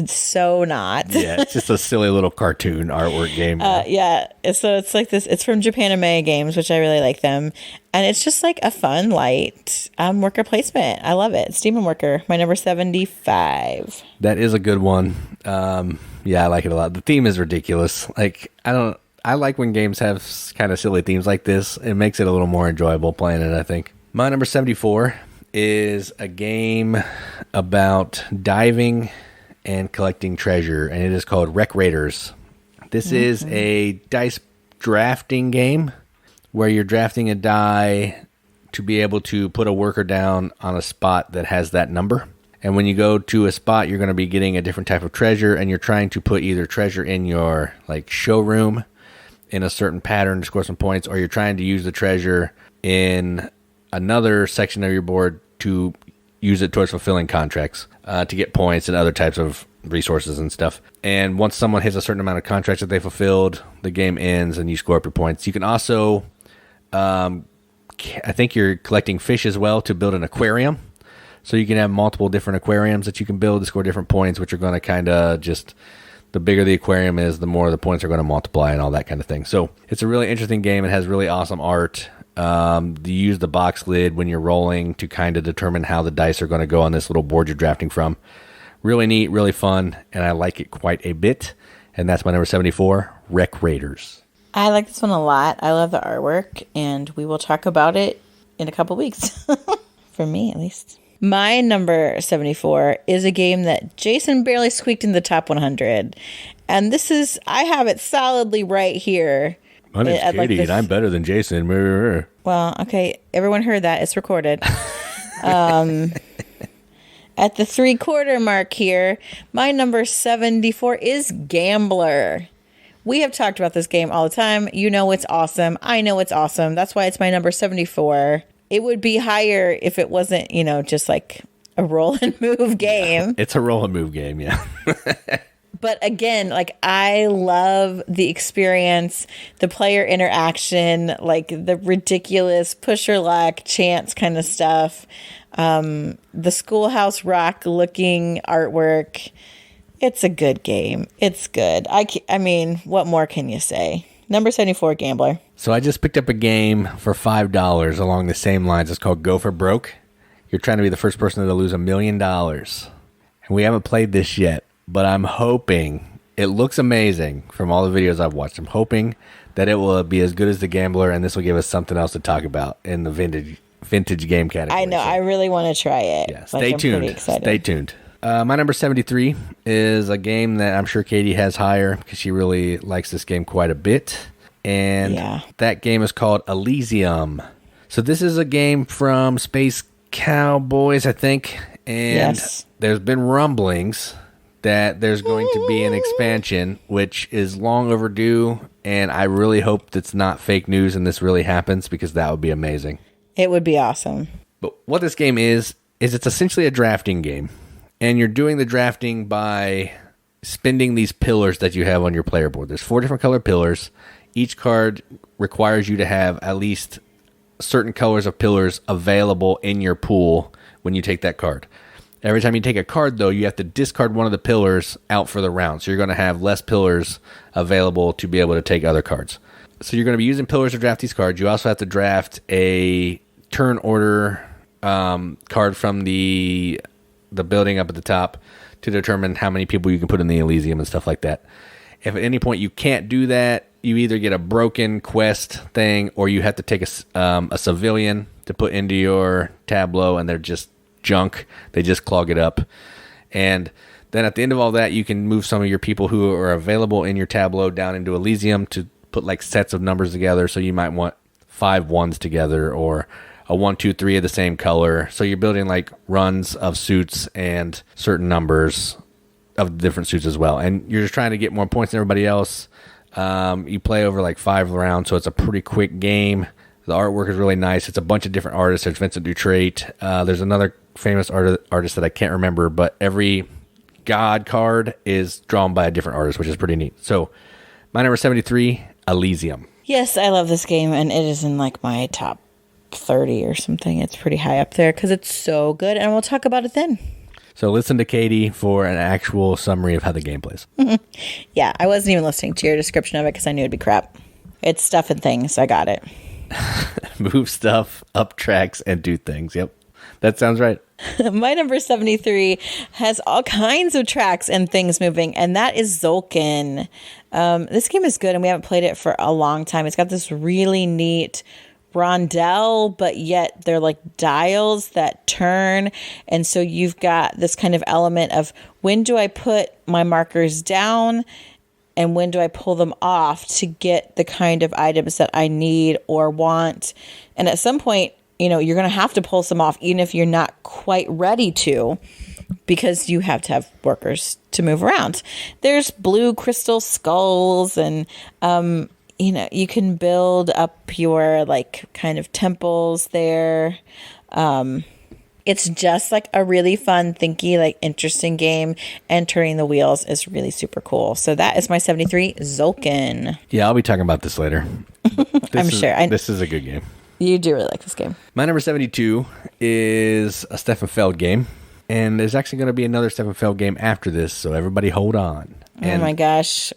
so not. Yeah, it's just a silly little cartoon artwork game. Yeah. So it's like this. It's from Japan Anime Games, which I really like them. And it's just like a fun, light worker placement. I love it. It's Demon Worker, my number 75. That is a good one. Yeah, I like it a lot. The theme is ridiculous. Like, I like when games have kind of silly themes like this. It makes it a little more enjoyable playing it, I think. My number 74 is a game about diving and collecting treasure, and it is called Wreck Raiders. This is a dice drafting game where you're drafting a die to be able to put a worker down on a spot that has that number. And when you go to a spot, you're going to be getting a different type of treasure, and you're trying to put either treasure in your like showroom in a certain pattern to score some points, or you're trying to use the treasure in another section of your board to use it towards fulfilling contracts to get points and other types of resources and stuff. And once someone hits a certain amount of contracts that they fulfilled, the game ends and you score up your points. You can also, I think you're collecting fish as well to build an aquarium. So you can have multiple different aquariums that you can build to score different points, which are going to kind of just, the bigger the aquarium is, the more the points are going to multiply and all that kind of thing. So it's a really interesting game. It has really awesome art. You use the box lid when you're rolling to kind of determine how the dice are going to go on this little board you're drafting from. Really neat, really fun, and I like it quite a bit. And that's my number 74, Wreck Raiders. I like this one a lot. I love the artwork, and we will talk about it in a couple weeks. For me, at least. My number 74 is a game that Jason barely squeaked in the top 100. And this is, I have it solidly right here. My name's Katie, and I'm better than Jason. Well, okay, everyone heard that. It's recorded. At the 3/4 mark here, my number 74 is Gambler. We have talked about this game all the time. You know it's awesome. I know it's awesome. That's why it's my number 74. It would be higher if it wasn't, just like a roll and move game. It's a roll and move game, yeah. But again, like I love the experience, the player interaction, like the ridiculous push or luck, chance kind of stuff. The Schoolhouse Rock looking artwork. It's a good game. It's good. I mean, what more can you say? Number 74, Gambler. So I just picked up a game for $5 along the same lines. It's called Go for Broke. You're trying to be the first person to lose $1 million. And we haven't played this yet. But I'm hoping, it looks amazing from all the videos I've watched. I'm hoping that it will be as good as The Gambler, and this will give us something else to talk about in the vintage game category. I know. So, I really want to try it. Yeah, stay tuned. Stay tuned. My number 73 is a game that I'm sure Katie has higher because she really likes this game quite a bit. And that game is called Elysium. So this is a game from Space Cowboys, I think. And there's been rumblings that there's going to be an expansion, which is long overdue, and I really hope that's not fake news and this really happens, because that would be amazing. It would be awesome. But what this game is it's essentially a drafting game, and you're doing the drafting by spending these pillars that you have on your player board. There's 4 different color pillars. Each card requires you to have at least certain colors of pillars available in your pool when you take that card. Every time you take a card, though, you have to discard one of the pillars out for the round. So you're going to have less pillars available to be able to take other cards. So you're going to be using pillars to draft these cards. You also have to draft a turn order card from the building up at the top to determine how many people you can put in the Elysium and stuff like that. If at any point you can't do that, you either get a broken quest thing or you have to take a civilian to put into your tableau, and they're just junk. They just clog it up. And then at the end of all that, you can move some of your people who are available in your tableau down into Elysium to put like sets of numbers together. So you might want 5 ones together, or a 1, 2, 3 of the same color. So you're building like runs of suits and certain numbers of different suits as well. And you're just trying to get more points than everybody else. You play over like 5 rounds, so it's a pretty quick game. The artwork is really nice. It's a bunch of different artists. There's Vincent Dutrait. There's another famous artist that I can't remember, but every god card is drawn by a different artist, which is pretty neat. So my number 73, Elysium. Yes, I love this game, and it is in like my top 30 or something. It's pretty high up there because it's so good, and we'll talk about it then. So listen to Katie for an actual summary of how the game plays. Yeah, I wasn't even listening to your description of it because I knew it'd be crap. It's stuff and things. I got it. Move stuff, up tracks, and do things. Yep, that sounds right. My number 73 has all kinds of tracks and things moving, and that is Tzolk'n. This game is good, and we haven't played it for a long time. It's got this really neat rondelle, but yet they're like dials that turn, and so you've got this kind of element of when do I put my markers down and when do I pull them off to get the kind of items that I need or want. And at some point, you know, you're going to have to pull some off, even if you're not quite ready to, because you have to have workers to move around. There's blue crystal skulls, and you know, you can build up your like kind of temples there. It's just like a really fun, thinky, like interesting game, and turning the wheels is really super cool. So that is my 73, Tzolk'n. Yeah, I'll be talking about this later. I'm sure. This is a good game. You do really like this game. My number 72 is a Stefan Feld game, and there's actually going to be another Stefan Feld game after this, so everybody hold on. Oh my gosh.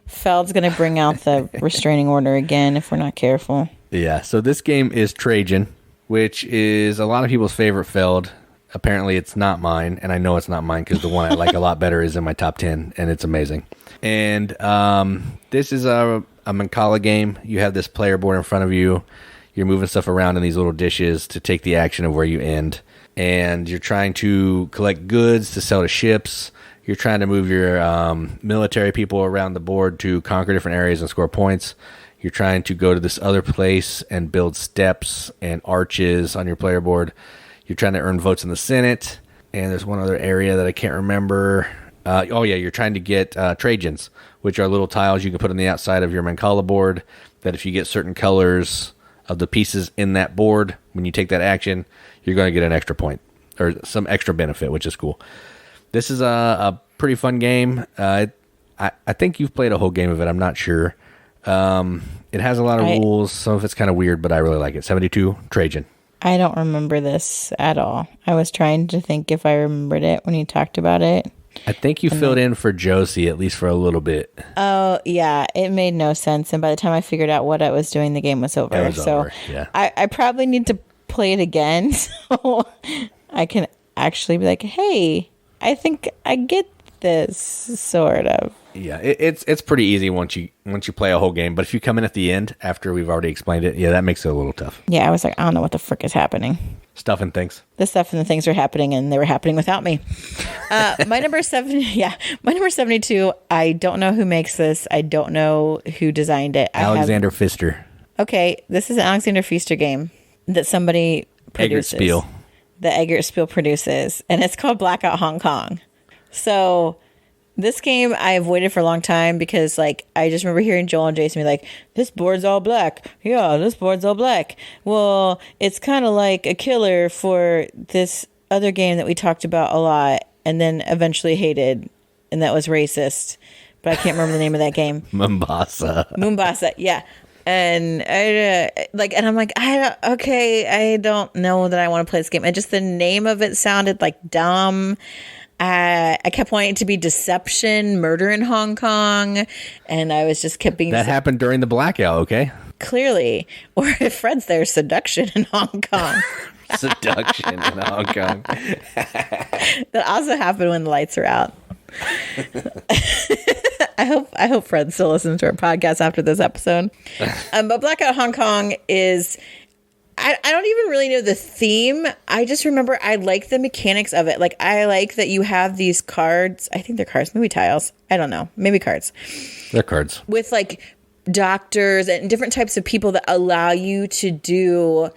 Feld's going to bring out the restraining order again if we're not careful. Yeah, so this game is Trajan, which is a lot of people's favorite Feld. Apparently it's not mine, and I know it's not mine because the one I like a lot better is in my top 10, and it's amazing. And this is a Mancala game. You have this player board in front of you. You're moving stuff around in these little dishes to take the action of where you end. And you're trying to collect goods to sell to ships. You're trying to move your military people around the board to conquer different areas and score points. You're trying to go to this other place and build steps and arches on your player board. You're trying to earn votes in the Senate. And there's one other area that I can't remember. You're trying to get Trajans, which are little tiles you can put on the outside of your Mancala board that if you get certain colors of the pieces in that board, when you take that action, you're going to get an extra point or some extra benefit, which is cool. This is a pretty fun game. I think you've played a whole game of it. I'm not sure. It has a lot of rules. Some of it's kind of weird, but I really like it. 72, Trajan. I don't remember this at all. I was trying to think if I remembered it when you talked about it. I think you filled in for Josie, at least for a little bit. Oh, yeah. It made no sense. And by the time I figured out what I was doing, the game was over. It was over, yeah. I probably need to play it again so I can actually be like, hey, I think I get this, sort of. Yeah, it's pretty easy once you play a whole game. But if you come in at the end after we've already explained it, yeah, that makes it a little tough. Yeah, I was like, I don't know what the frick is happening. Stuff and things. The stuff and the things are happening, and they were happening without me. My number 72. I don't know who makes this. I don't know who designed it. Alexander Pfister. Okay, this is an Alexander Pfister game that somebody produces. Eggert Spiel. The Eggert Spiel produces, and it's called Blackout Hong Kong. So this game I avoided for a long time because, like, I just remember hearing Joel and Jason be like, this board's all black. Yeah, this board's all black. Well, it's kind of like a killer for this other game that we talked about a lot and then eventually hated, and that was racist. But I can't remember the name of that game. Mombasa, yeah. And I'm like, I don't know that I want to play this game. And just the name of it sounded like dumb. I kept wanting it to be Deception, Murder in Hong Kong, and I was just kept being... That happened during the Blackout, okay? Clearly. Or if Fred's there, Seduction in Hong Kong. Seduction in Hong Kong. That also happened when the lights are out. I hope Fred still listens to our podcast after this episode. But Blackout Hong Kong is, I don't even really know the theme. I just remember I like the mechanics of it. Like, I like that you have these cards. I think they're cards, maybe tiles. I don't know. Maybe cards. They're cards. With like doctors and different types of people that allow you to do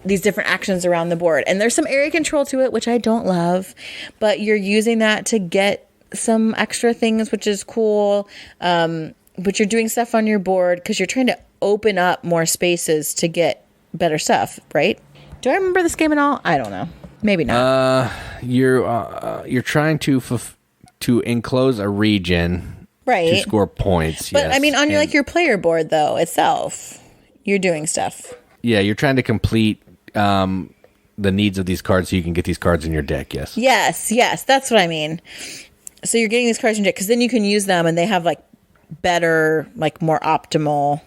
these different actions around the board. And there's some area control to it, which I don't love. But you're using that to get some extra things, which is cool. But you're doing stuff on your board because you're trying to open up more spaces to get better stuff, right? Do I remember this game at all? I don't know. Maybe not. You're trying to enclose a region, right, to score points. But yes. I mean, on your player board though itself, you're doing stuff. Yeah, you're trying to complete the needs of these cards so you can get these cards in your deck. Yes. Yes, that's what I mean. So you're getting these cards in your deck because then you can use them, and they have like better, like more optimal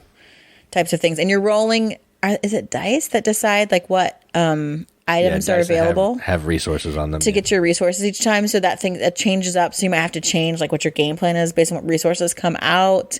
types of things. And you're rolling. Is it dice that decide like what items are available? Have resources on them to get your resources each time. So that thing that changes up. So you might have to change like what your game plan is based on what resources come out.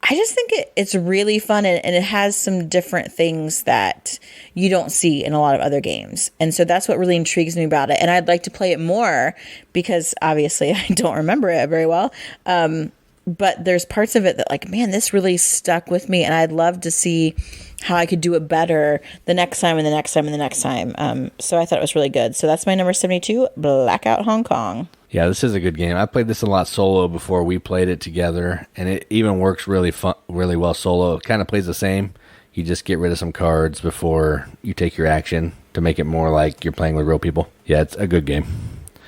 I just think it's really fun, and it has some different things that you don't see in a lot of other games. And so that's what really intrigues me about it. And I'd like to play it more because obviously I don't remember it very well. But there's parts of it that like, man, this really stuck with me. And I'd love to see how I could do it better the next time and the next time and the next time. So I thought it was really good. So that's my number 72, Blackout Hong Kong. Yeah, this is a good game. I played this a lot solo before we played it together, and it even works really well solo. It kind of plays the same. You just get rid of some cards before you take your action to make it more like you're playing with real people. Yeah, it's a good game.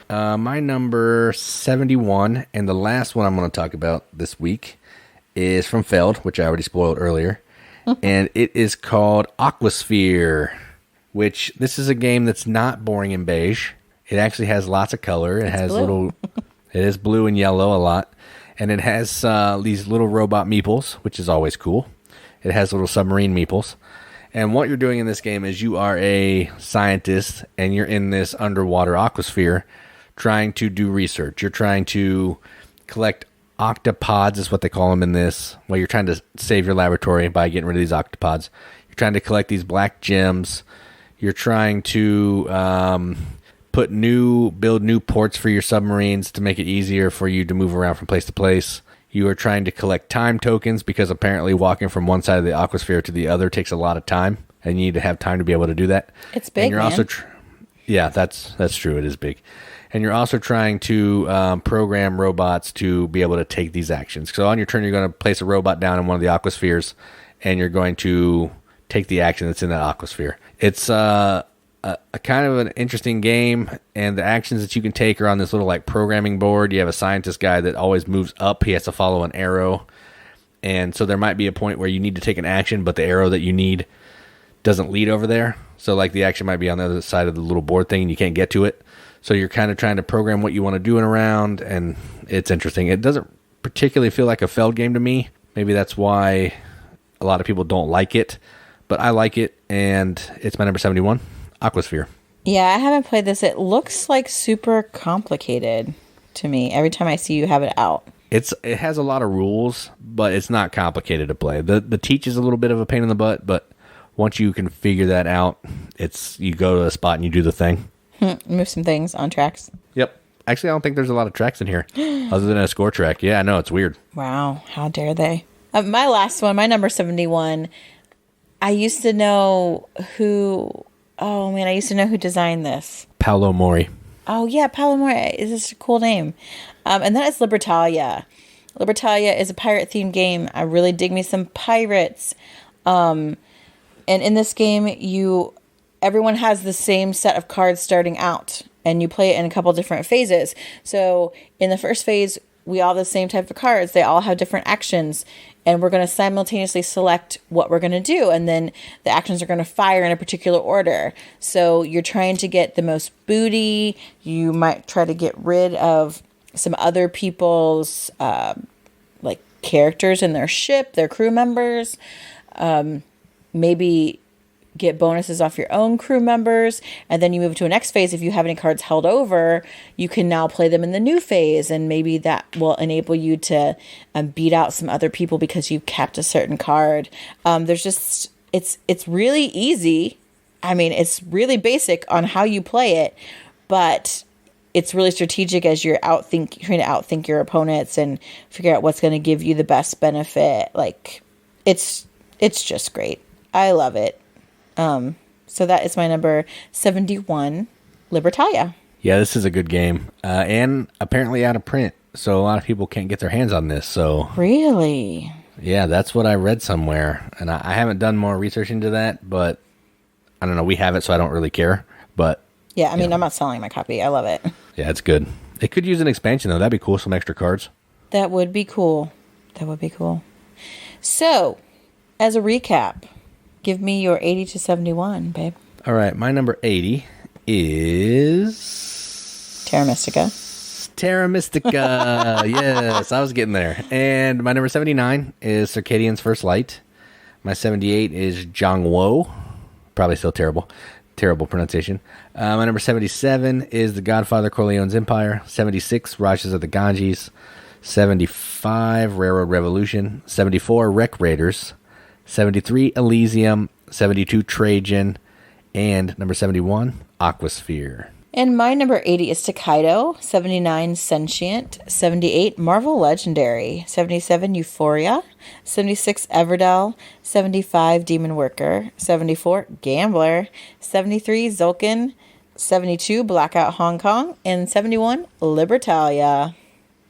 My number 71, and the last one I'm going to talk about this week, is from Feld, which I already spoiled earlier, and it is called Aquasphere, which this is a game that's not boring and beige. It actually has lots of color. It is blue and yellow a lot. And it has these little robot meeples, which is always cool. It has little submarine meeples. And what you're doing in this game is you are a scientist, and you're in this underwater aquasphere trying to do research. You're trying to collect octopods, is what they call them in this. Well, you're trying to save your laboratory by getting rid of these octopods. You're trying to collect these black gems. You're trying to build new ports for your submarines to make it easier for you to move around from place to place. You are trying to collect time tokens because apparently walking from one side of the aquasphere to the other takes a lot of time, and you need to have time to be able to do that. It's big, and you're man. Also yeah, that's true. It is big. And you're also trying to program robots to be able to take these actions. So on your turn, you're going to place a robot down in one of the aquaspheres, and you're going to take the action that's in that aquasphere. It's a kind of an interesting game, and the actions that you can take are on this little like programming board. You have a scientist guy that always moves up. He has to follow an arrow, and so there might be a point where you need to take an action, but the arrow that you need doesn't lead over there. So like the action might be on the other side of the little board thing, and you can't get to it. So you're kind of trying to program what you want to do in a round, and it's interesting. It doesn't particularly feel like a Feld game to me. Maybe that's why a lot of people don't like it, but I like it, and it's my number 71. Aquasphere. Yeah, I haven't played this. It looks like super complicated to me every time I see you have it out. It has a lot of rules, but it's not complicated to play. The teach is a little bit of a pain in the butt, but once you can figure that out, you go to a spot and you do the thing. Move some things on tracks. Yep. Actually, I don't think there's a lot of tracks in here other than a score track. Yeah, I know. It's weird. Wow. How dare they? My last one, my number 71, I used to know who... Oh, man, I used to know who designed this. Paolo Mori. Oh, yeah, Paolo Mori. Is this a cool name? And that is Libertalia. Libertalia is a pirate-themed game. I really dig me some pirates. And in this game, everyone has the same set of cards starting out. And you play it in a couple different phases. So in the first phase, we all have the same type of cards. They all have different actions. And we're going to simultaneously select what we're going to do. And then the actions are going to fire in a particular order. So you're trying to get the most booty. You might try to get rid of some other people's like characters in their ship, their crew members. Maybe get bonuses off your own crew members. And then you move to a next phase. If you have any cards held over, you can now play them in the new phase. And maybe that will enable you to beat out some other people because you've capped a certain card. There's just, it's really easy. I mean, it's really basic on how you play it, but it's really strategic as you're trying to outthink your opponents and figure out what's going to give you the best benefit. Like, it's just great. I love it. So that is my number 71, Libertalia. Yeah, this is a good game. And apparently out of print. So a lot of people can't get their hands on this. So really? Yeah, that's what I read somewhere. And I haven't done more research into that, but I don't know. We have it, so I don't really care. But yeah, I mean, I'm not selling my copy. I love it. Yeah, it's good. It could use an expansion, though. That'd be cool. Some extra cards. That would be cool. So, as a recap, give me your 80 to 71, babe. All right, my number 80 is Terra Mystica. Terra Mystica. Yes, I was getting there. And my number 79 is Circadians First Light. My 78 is Zhanguo. Probably still terrible pronunciation. My number 77 is The Godfather, Corleone's Empire. 76, Rajas of the Ganges. 75, Railroad Revolution. 74, Wreck Raiders. 73, Elysium. 72, Trajan. And number 71, Aquasphere. And my number 80 is Tokaido. 79, Sentient. 78, Marvel Legendary. 77, Euphoria. 76, Everdell. 75, Demon Worker. 74, Gambler. 73, Tzolk'n. 72, Blackout Hong Kong. And 71, Libertalia.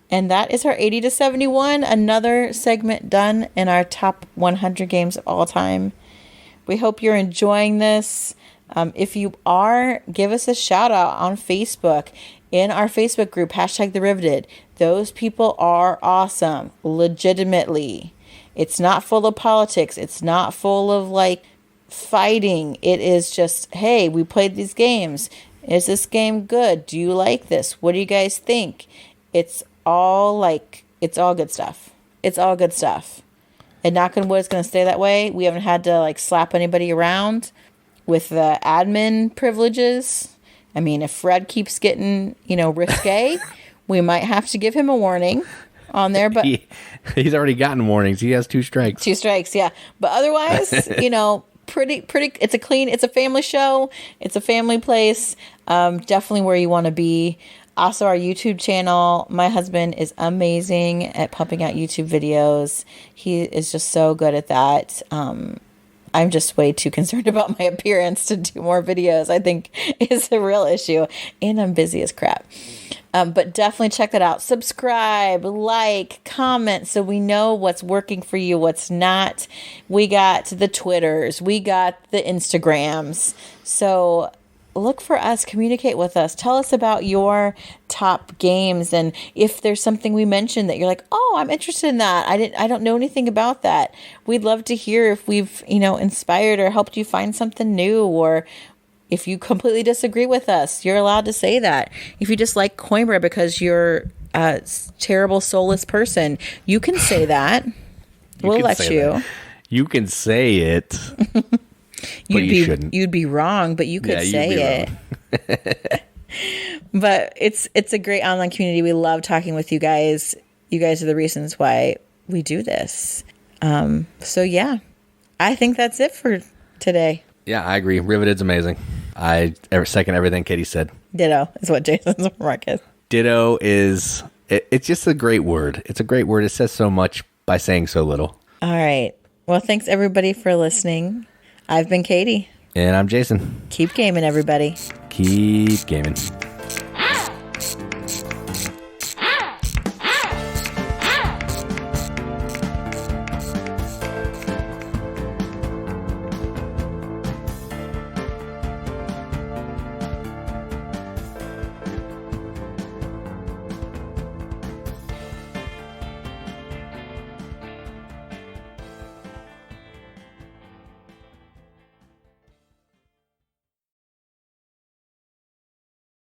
And that is our 80 to 71. Another segment done in our top 100 games of all time. We hope you're enjoying this. If you are, give us a shout out on Facebook in our Facebook group, #TheRiveted. Those people are awesome, legitimately. It's not full of politics. It's not full of like fighting. It is just, hey, we played these games. Is this game good? Do you like this? What do you guys think? It's all good stuff. It's all good stuff. And knock on wood, it's going to stay that way. We haven't had to like slap anybody around with the admin privileges. I mean, if Fred keeps getting, risque, we might have to give him a warning on there. But he's already gotten warnings. He has 2 strikes. 2 strikes, yeah. But otherwise, pretty. It's a family show. It's a family place. Definitely where you want to be. Also, our YouTube channel. My husband is amazing at pumping out YouTube videos. He is just so good at that. I'm just way too concerned about my appearance to do more videos. I think is a real issue. And I'm busy as crap. But definitely check that out. Subscribe, like, comment so we know what's working for you, what's not. We got the Twitters. We got the Instagrams. So look for us, communicate with us. Tell us about your top games, and if there's something we mentioned that you're like, oh, I'm interested in that. I don't know anything about that. We'd love to hear if we've, inspired or helped you find something new, or if you completely disagree with us, you're allowed to say that. If you just like Coimbra because you're a terrible, soulless person, you can say that. We'll let you. That. You can say it. But you shouldn't. You'd be wrong, but you could say it. But it's a great online community. We love talking with you guys. You guys are the reasons why we do this. So yeah, I think that's it for today. Yeah, I agree. Riveted's amazing. I second everything Katie said. Ditto is what Jason's remark is. Ditto is, it's just a great word. It's a great word. It says so much by saying so little. All right. Well, thanks everybody for listening. I've been Katie. And I'm Jason. Keep gaming, everybody. Keep gaming.